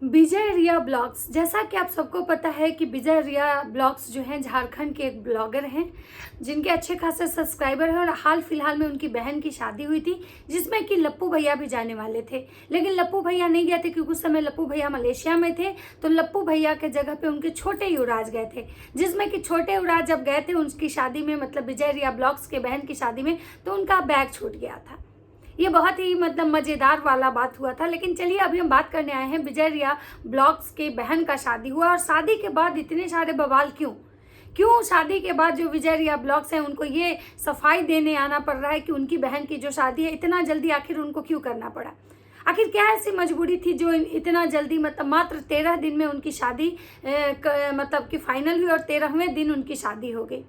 विजय रिया blogs, जैसा कि आप सबको पता है कि विजय रिया ब्लॉग्स जो हैं झारखंड के एक ब्लॉगर हैं जिनके अच्छे खासे सब्सक्राइबर हैं। और हाल फिलहाल में उनकी बहन की शादी हुई थी जिसमें कि लप्पू भैया भी जाने वाले थे, लेकिन लप्पू भैया नहीं गए थे क्योंकि उस समय लप्पू भैया मलेशिया में थे। तो लप्पू भैया के जगह पे उनके छोटे युवराज गए थे, जिसमें कि छोटे युवराज जब गए थे उनकी शादी में, मतलब विजय रिया ब्लॉग्स के बहन की शादी में, तो उनका बैग छूट गया था। ये बहुत ही मज़ेदार वाला बात हुआ था। लेकिन चलिए अभी हम बात करने आए हैं विजय रिया ब्लॉग्स के बहन का शादी हुआ और शादी के बाद इतने सारे बवाल क्यों शादी के बाद जो विजय रिया ब्लॉग्स हैं उनको ये सफाई देने आना पड़ रहा है कि उनकी बहन की जो शादी है इतना जल्दी आखिर उनको क्यों करना पड़ा। आखिर क्या ऐसी मजबूरी थी जो इतना जल्दी, मतलब मात्र 13 दिन में उनकी शादी मतलब कि फाइनल हुई और 13वें दिन उनकी शादी हो गई।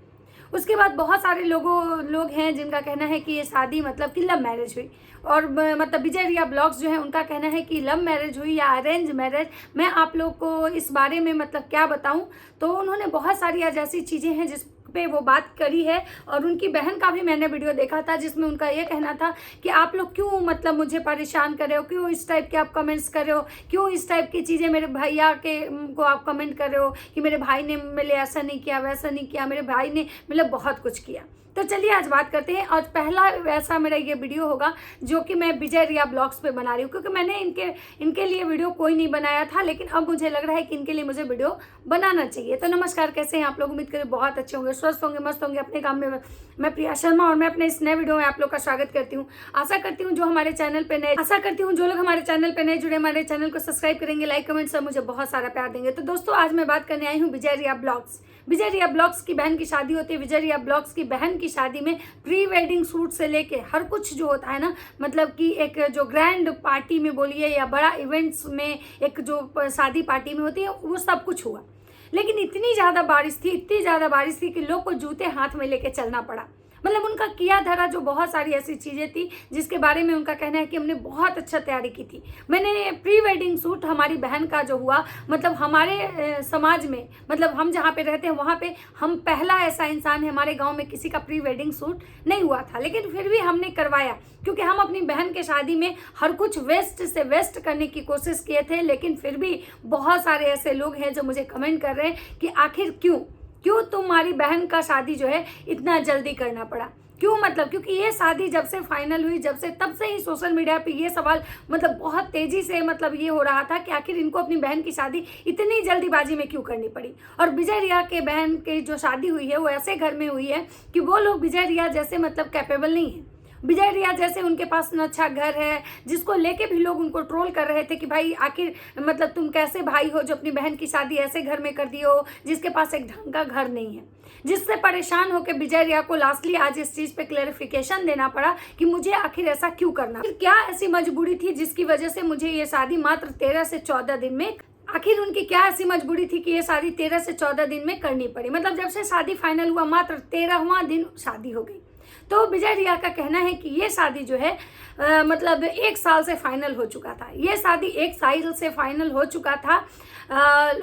उसके बाद बहुत सारे लोग हैं जिनका कहना है कि ये शादी मतलब कि लव मैरिज हुई। और मतलब विजय रिया ब्लॉग्स जो है उनका कहना है कि लव मैरिज हुई या अरेंज मैरिज, मैं आप लोग को इस बारे में मतलब क्या बताऊं। तो उन्होंने बहुत सारी आज ऐसी चीज़ें हैं जिस पे वो बात करी है। और उनकी बहन का भी मैंने वीडियो देखा था जिसमें उनका ये कहना था कि आप लोग क्यों मतलब मुझे परेशान कर रहे हो, क्यों इस टाइप के आप कमेंट्स कर रहे हो, क्यों इस टाइप की चीज़ें मेरे भैया के को आप कमेंट कर रहे हो कि मेरे भाई ने मेरे लिए ऐसा नहीं किया, वैसा नहीं किया, मेरे भाई ने मतलब बहुत कुछ किया। तो चलिए आज बात करते हैं। आज पहला वैसा मेरा ये वीडियो होगा जो कि मैं विजय रिया ब्लॉग्स पे बना रही हूँ, क्योंकि मैंने इनके लिए वीडियो कोई नहीं बनाया था, लेकिन अब मुझे लग रहा है कि इनके लिए मुझे वीडियो बनाना चाहिए। तो नमस्कार, कैसे हैं आप लोग? उम्मीद करें बहुत अच्छे होंगे, स्वस्थ होंगे, मस्त होंगे अपने काम में। मैं प्रिया शर्मा और मैं अपने इस नए वीडियो में आप लोग का स्वागत करती हूँ। आशा करती हूँ जो लोग हमारे चैनल पे नए जुड़े हमारे चैनल को सब्सक्राइब करेंगे, लाइक कमेंट से मुझे बहुत सारा प्यार देंगे। तो दोस्तों आज मैं बात करने आई हूँ विजय रिया ब्लॉग्स। विजय रिया ब्लॉग्स की बहन की शादी होती है। विजय रिया ब्लॉग्स की बहन की शादी में प्री वेडिंग शूट से लेके हर कुछ जो होता है ना, मतलब कि एक जो ग्रैंड पार्टी में बोलिए या बड़ा इवेंट्स में एक जो शादी पार्टी में होती है वो सब कुछ हुआ। लेकिन इतनी ज़्यादा बारिश थी कि लोग को जूते हाथ में लेके चलना पड़ा। मतलब उनका किया धरा जो बहुत सारी ऐसी चीज़ें थी जिसके बारे में उनका कहना है कि हमने बहुत अच्छा तैयारी की थी। मैंने प्री वेडिंग शूट हमारी बहन का जो हुआ, मतलब हमारे समाज में, मतलब हम जहाँ पे रहते हैं वहाँ पे हम पहला ऐसा इंसान है, हमारे गांव में किसी का प्री वेडिंग शूट नहीं हुआ था, लेकिन फिर भी हमने करवाया क्योंकि हम अपनी बहन के शादी में हर कुछ वेस्ट से वेस्ट करने की कोशिश किए थे। लेकिन फिर भी बहुत सारे ऐसे लोग हैं जो मुझे कमेंट कर रहे हैं कि आखिर क्यों तुम्हारी बहन का शादी जो है इतना जल्दी करना पड़ा, क्यों? मतलब क्योंकि ये शादी जब से फाइनल हुई, तब से ही सोशल मीडिया पे ये सवाल मतलब बहुत तेजी से मतलब ये हो रहा था कि आखिर इनको अपनी बहन की शादी इतनी जल्दीबाजी में क्यों करनी पड़ी। और विजय रिया के बहन की जो शादी हुई है वो ऐसे घर में हुई है कि वो लोग विजय रिया जैसे मतलब कैपेबल नहीं है। विजय रिया जैसे उनके पास न अच्छा घर है, जिसको लेके भी लोग उनको ट्रोल कर रहे थे कि भाई आखिर मतलब तुम कैसे भाई हो जो अपनी बहन की शादी ऐसे घर में कर दी हो जिसके पास एक ढंग का घर नहीं है। जिससे परेशान होकर विजय रिया को लास्टली आज इस चीज़ पे क्लैरिफिकेशन देना पड़ा कि मुझे आखिर ऐसा क्यों करना, क्या ऐसी मजबूरी थी जिसकी वजह से मुझे ये शादी मात्र 13 से 14 दिन में, आखिर उनकी क्या ऐसी मजबूरी थी कि ये शादी 13 से 14 दिन में करनी पड़ी। मतलब जब से शादी फाइनल हुआ मात्र 13वां दिन शादी हो गई। तो विजय रिया का कहना है कि ये शादी जो है मतलब 1 साल से फाइनल हो चुका था। ये शादी 1 साल से फाइनल हो चुका था।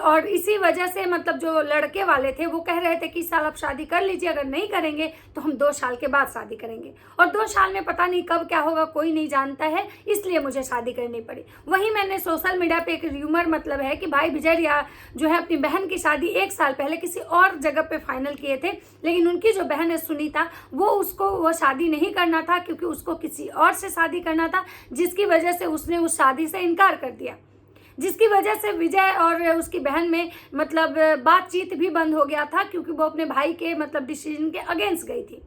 और इसी वजह से मतलब जो लड़के वाले थे वो कह रहे थे कि इस साल आप शादी कर लीजिए, अगर नहीं करेंगे तो हम 2 साल के बाद शादी करेंगे। और 2 साल में पता नहीं कब क्या होगा, कोई नहीं जानता है, इसलिए मुझे शादी करनी पड़ी। वहीं मैंने सोशल मीडिया पे एक र्यूमर मतलब है कि भाई विजय रिया जो है अपनी बहन की शादी 1 साल पहले किसी और जगह पे फाइनल किए थे, लेकिन उनकी जो बहन है सुनीता वो शादी नहीं करना था क्योंकि उसको किसी और से शादी करना था, जिसकी वजह से उसने उस शादी से इनकार कर दिया, जिसकी वजह से विजय और उसकी बहन में मतलब बातचीत भी बंद हो गया था क्योंकि वो अपने भाई के मतलब डिसीजन के अगेंस्ट गई थी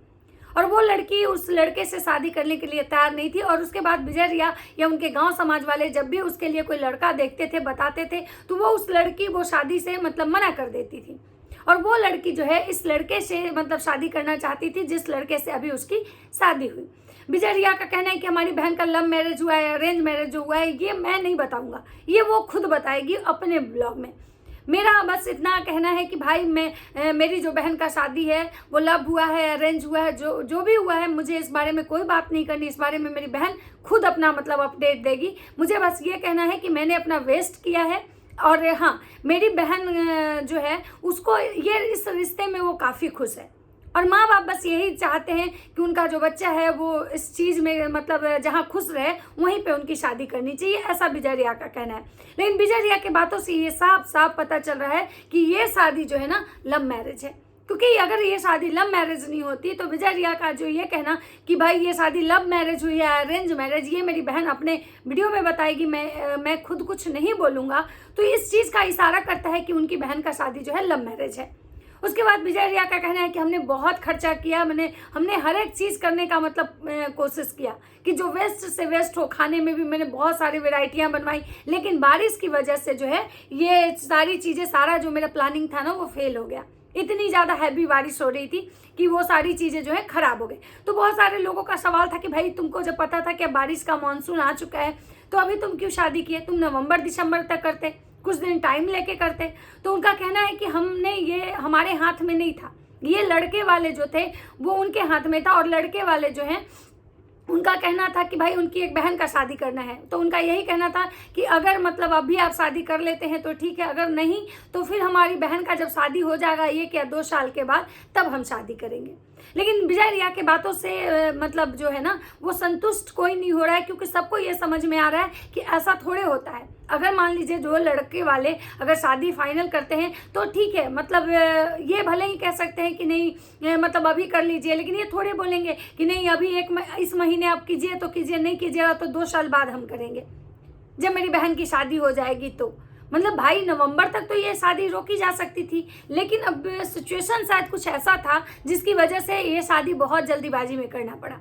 और वो लड़की उस लड़के से शादी करने के लिए तैयार नहीं थी। और उसके बाद विजय रिया या उनके गांव समाज वाले जब भी उसके लिए कोई लड़का देखते थे, बताते थे, तो वो उस लड़की वो शादी से मतलब मना कर देती थी। और वो लड़की जो है इस लड़के से मतलब शादी करना चाहती थी जिस लड़के से अभी उसकी शादी हुई। विजय रिया का कहना है कि हमारी बहन का लव मैरिज हुआ है, अरेंज मैरिज हुआ है, ये मैं नहीं बताऊंगा, ये वो खुद बताएगी अपने ब्लॉग में। मेरा बस इतना कहना है कि भाई मेरी जो बहन का शादी है वो लव हुआ है, अरेंज हुआ है, जो भी हुआ है, मुझे इस बारे में कोई बात नहीं करनी। इस बारे में मेरी बहन खुद अपना मतलब अपडेट देगी। मुझे बस ये कहना है कि मैंने अपना वेस्ट किया है। और हाँ, मेरी बहन जो है उसको ये इस रिश्ते में वो काफ़ी खुश है। और माँ बाप बस यही चाहते हैं कि उनका जो बच्चा है वो इस चीज़ में मतलब जहाँ खुश रहे वहीं पे उनकी शादी करनी चाहिए, ऐसा विजय रिया का कहना है। लेकिन विजय रिया के बातों से ये साफ साफ पता चल रहा है कि ये शादी जो है ना लव मैरिज है, क्योंकि अगर ये शादी लव मैरिज नहीं होती तो विजय रिया का जो ये कहना कि भाई ये शादी लव मैरिज हुई है अरेंज मैरिज, ये मेरी बहन अपने वीडियो में बताएगी, मैं खुद कुछ नहीं बोलूँगा, तो इस चीज़ का इशारा करता है कि उनकी बहन का शादी जो है लव मैरिज है। उसके बाद विजय रिया का कहना है कि हमने बहुत खर्चा किया, हमने हर एक चीज़ करने का मतलब कोशिश किया कि जो वेस्ट से वेस्ट हो, खाने में भी मैंने बहुत सारी वेराइटियाँ बनवाई, लेकिन बारिश की वजह से जो है ये सारी चीज़ें, सारा जो मेरा प्लानिंग था ना वो फेल हो गया। इतनी ज़्यादा हैवी बारिश हो रही थी कि वो सारी चीज़ें जो है ख़राब हो गई। तो बहुत सारे लोगों का सवाल था कि भाई तुमको जब पता था कि बारिश का मानसून आ चुका है तो अभी तुम क्यों शादी किए, तुम नवंबर दिसंबर तक करते, कुछ दिन टाइम लेके करते। तो उनका कहना है कि ये हमारे हाथ में नहीं था, ये लड़के वाले जो थे वो उनके हाथ में था, और लड़के वाले जो हैं उनका कहना था कि भाई उनकी एक बहन का शादी करना है। तो उनका यही कहना था कि अगर मतलब अभी आप शादी कर लेते हैं तो ठीक है, अगर नहीं तो फिर हमारी बहन का जब शादी हो जाएगा 1 या 2 साल के बाद तब हम शादी करेंगे। लेकिन विजय रिया के बातों से मतलब जो है ना वो संतुष्ट कोई नहीं हो रहा है, क्योंकि सबको ये समझ में आ रहा है कि ऐसा थोड़े होता है। अगर मान लीजिए जो लड़के वाले अगर शादी फाइनल करते हैं तो ठीक है, मतलब ये भले ही कह सकते हैं कि नहीं मतलब अभी कर लीजिए, लेकिन ये थोड़े बोलेंगे कि नहीं अभी इस महीने आप कीजिए तो कीजिए, नहीं कीजिएगा तो 2 साल बाद हम करेंगे जब मेरी बहन की शादी हो जाएगी। तो मतलब भाई नवंबर तक तो ये शादी रोकी जा सकती थी, लेकिन अब सिचुएशन शायद कुछ ऐसा था जिसकी वजह से ये शादी बहुत जल्दीबाजी में करना पड़ा।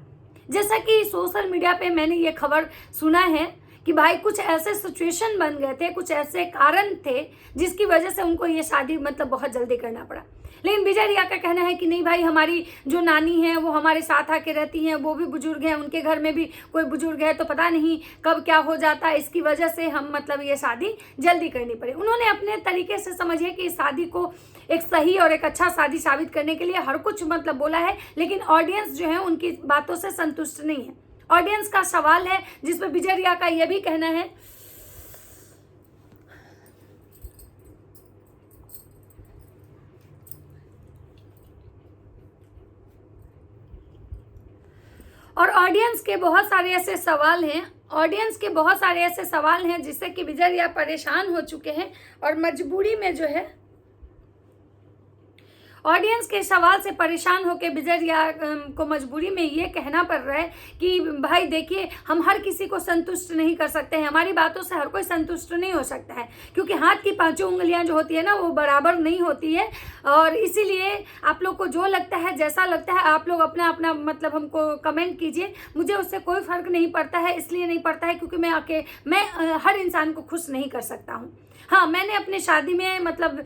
जैसा कि सोशल मीडिया पे मैंने ये खबर सुना है कि भाई कुछ ऐसे सिचुएशन बन गए थे, कुछ ऐसे कारण थे जिसकी वजह से उनको ये शादी मतलब बहुत जल्दी करना पड़ा। लेकिन विजय रिया का कहना है कि नहीं भाई, हमारी जो नानी है वो हमारे साथ आके रहती हैं, वो भी बुजुर्ग हैं, उनके घर में भी कोई बुजुर्ग है, तो पता नहीं कब क्या हो जाता है, इसकी वजह से हम मतलब ये शादी जल्दी करनी पड़ी। उन्होंने अपने तरीके से समझिए कि इस शादी को एक सही और एक अच्छा शादी साबित करने के लिए हर कुछ मतलब बोला है, लेकिन ऑडियंस जो है उनकी बातों से संतुष्ट नहीं है। ऑडियंस का सवाल है जिसपे विजय रिया का यह भी कहना है और ऑडियंस के बहुत सारे ऐसे सवाल हैं जिससे कि विजय रिया परेशान हो चुके हैं और मजबूरी में जो है ऑडियंस के सवाल से परेशान होकर विजय रिया को मजबूरी में ये कहना पड़ रहा है कि भाई देखिए, हम हर किसी को संतुष्ट नहीं कर सकते हैं, हमारी बातों से हर कोई संतुष्ट नहीं हो सकता है, क्योंकि हाथ की 5 उंगलियां जो होती है ना वो बराबर नहीं होती है। और इसीलिए आप लोग को जो लगता है, जैसा लगता है, आप लोग अपना अपना मतलब हमको कमेंट कीजिए, मुझे उससे कोई फ़र्क नहीं पड़ता है। इसलिए नहीं पड़ता है क्योंकि मैं हर इंसान को खुश नहीं कर सकता हूँ। हाँ, मैंने अपनी शादी में मतलब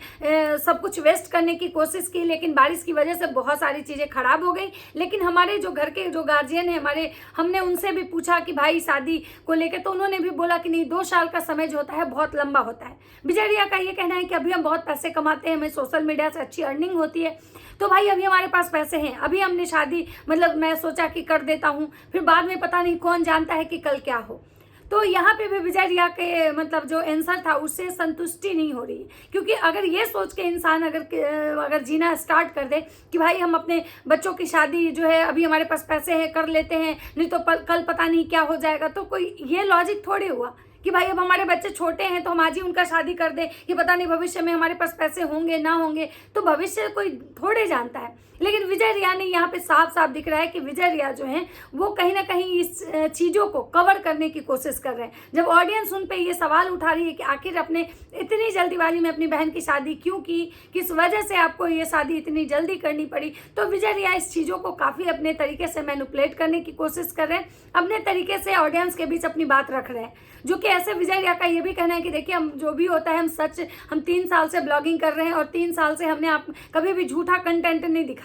सब कुछ वेस्ट करने की कोशिश की, लेकिन बारिश की वजह से बहुत सारी चीज़ें ख़राब हो गई। लेकिन हमारे जो घर के जो गार्जियन हैं हमने उनसे भी पूछा कि भाई शादी को लेकर, तो उन्होंने भी बोला कि नहीं, 2 साल का समय जो होता है बहुत लंबा होता है। विजय रिया का ये कहना है कि अभी हम बहुत पैसे कमाते हैं, हमें सोशल मीडिया से अच्छी अर्निंग होती है, तो भाई अभी हमारे पास पैसे हैं, अभी हमने शादी मतलब मैं सोचा कि कर देता हूँ, फिर बाद में पता नहीं, कौन जानता है कि कल क्या हो। तो यहाँ पे भी विजय रिया के मतलब जो आंसर था उससे संतुष्टि नहीं हो रही है, क्योंकि अगर ये सोच के इंसान अगर जीना स्टार्ट कर दे कि भाई हम अपने बच्चों की शादी जो है अभी हमारे पास पैसे हैं कर लेते हैं, नहीं तो कल पता नहीं क्या हो जाएगा, तो कोई ये लॉजिक थोड़ी हुआ कि भाई अब हमारे बच्चे छोटे हैं तो हम आज ही उनका शादी कर दें, कि पता नहीं भविष्य में हमारे पास पैसे होंगे ना होंगे, तो भविष्य कोई थोड़े जानता है। लेकिन विजय रिया ने यहाँ पे साफ साफ दिख रहा है कि विजय रिया जो है वो कहीं ना कहीं इस चीज़ों को कवर करने की कोशिश कर रहे हैं। जब ऑडियंस उन पे ये सवाल उठा रही है कि आखिर अपने इतनी जल्दीबाजी में अपनी बहन की शादी क्यों की, किस वजह से आपको ये शादी इतनी जल्दी करनी पड़ी, तो विजय रिया इस चीज़ों को काफ़ी अपने तरीके से मैनिपुलेट करने की कोशिश कर रहे हैं, अपने तरीके से ऑडियंस के बीच अपनी बात रख रहे हैं। जो कि ऐसे विजय रिया का ये भी कहना है कि देखिए, हम जो भी होता है हम 3 साल से ब्लॉगिंग कर रहे हैं और 3 साल से हमने कभी भी झूठा कंटेंट नहीं दिखाया।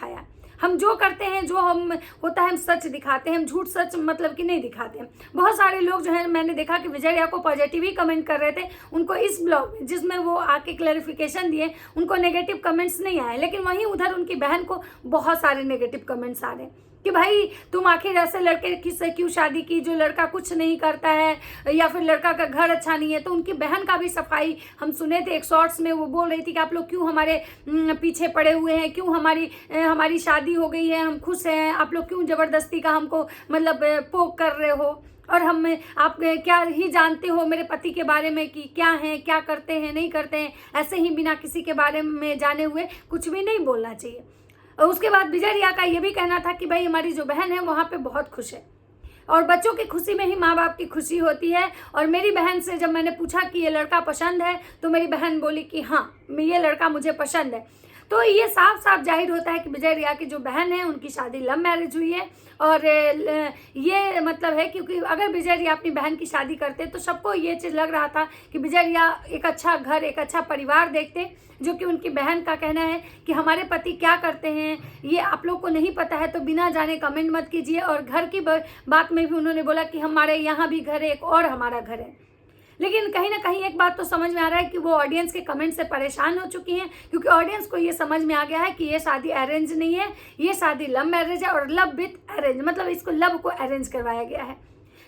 हम जो करते हैं, जो हम होता है, हम सच दिखाते हैं, हम झूठ सच मतलब कि नहीं दिखाते हैं। बहुत सारे लोग जो है मैंने देखा कि विजय रिया को पॉजिटिव ही कमेंट कर रहे थे, उनको इस ब्लॉग जिसमें वो आके क्लैरिफिकेशन दिए उनको नेगेटिव कमेंट्स नहीं आए, लेकिन वहीं उधर उनकी बहन को बहुत सारे नेगेटिव कमेंट्स आ रहे हैं। कि भाई तुम आखिर ऐसे लड़के किससे क्यों शादी की जो लड़का कुछ नहीं करता है या फिर लड़का का घर अच्छा नहीं है। तो उनकी बहन का भी सफाई हम सुने थे एक शॉर्ट्स में, वो बोल रही थी कि आप लोग क्यों हमारे पीछे पड़े हुए हैं, क्यों हमारी शादी हो गई है, हम खुश हैं, आप लोग क्यों जबरदस्ती का हमको मतलब पोक कर रहे हो, और आप क्या ही जानते हो मेरे पति के बारे में कि क्या है, क्या करते हैं, नहीं करते हैं। ऐसे ही बिना किसी के बारे में जाने हुए कुछ भी नहीं बोलना चाहिए। और उसके बाद विजय रिया का ये भी कहना था कि भाई हमारी जो बहन है वहाँ पे बहुत खुश है और बच्चों की खुशी में ही माँ बाप की खुशी होती है। और मेरी बहन से जब मैंने पूछा कि ये लड़का पसंद है तो मेरी बहन बोली कि हाँ ये लड़का मुझे पसंद है। तो ये साफ साफ जाहिर होता है कि विजय रिया की जो बहन है उनकी शादी लव मैरिज हुई है। और ये मतलब है क्योंकि अगर विजय रिया अपनी बहन की शादी करते तो सबको ये चीज़ लग रहा था कि विजय रिया एक अच्छा घर, एक अच्छा परिवार देखते, जो कि उनकी बहन का कहना है कि हमारे पति क्या करते हैं ये आप लोग को नहीं पता है तो बिना जाने कमेंट मत कीजिए। और घर की बात में भी उन्होंने बोला कि हमारे यहाँ भी घर है, एक और हमारा घर है। लेकिन कहीं ना कहीं एक बात तो समझ में आ रहा है कि वो ऑडियंस के कमेंट से परेशान हो चुकी हैं, क्योंकि ऑडियंस को ये समझ में आ गया है कि ये शादी अरेंज नहीं है, ये शादी लव मैरिज है। और लव विथ अरेंज मतलब इसको लव को अरेंज करवाया गया है,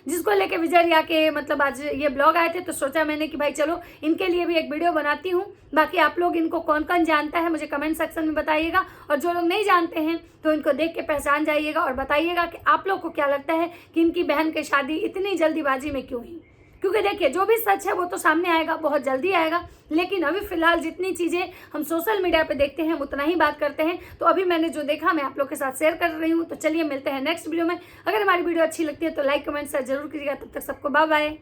जिसको लेके विजय रिया के मतलब आज ये ब्लॉग आए थे। तो सोचा मैंने कि भाई चलो इनके लिए भी एक वीडियो बनाती हूँ। बाकी आप लोग इनको कौन कौन जानता है मुझे कमेंट सेक्शन में बताइएगा, और जो लोग नहीं जानते हैं तो इनको देख के पहचान जाइएगा और बताइएगा कि आप लोग को क्या लगता है कि इनकी बहन की शादी इतनी जल्दीबाजी में क्यों हुई। क्योंकि देखिए जो भी सच है वो तो सामने आएगा, बहुत जल्दी आएगा, लेकिन अभी फिलहाल जितनी चीज़ें हम सोशल मीडिया पे देखते हैं उतना ही बात करते हैं। तो अभी मैंने जो देखा मैं आप लोग के साथ शेयर कर रही हूँ। तो चलिए मिलते हैं नेक्स्ट वीडियो में। अगर हमारी वीडियो अच्छी लगती है तो लाइक कमेंट शेयर जरूर कीजिएगा। तब तक सबको बाय बाय।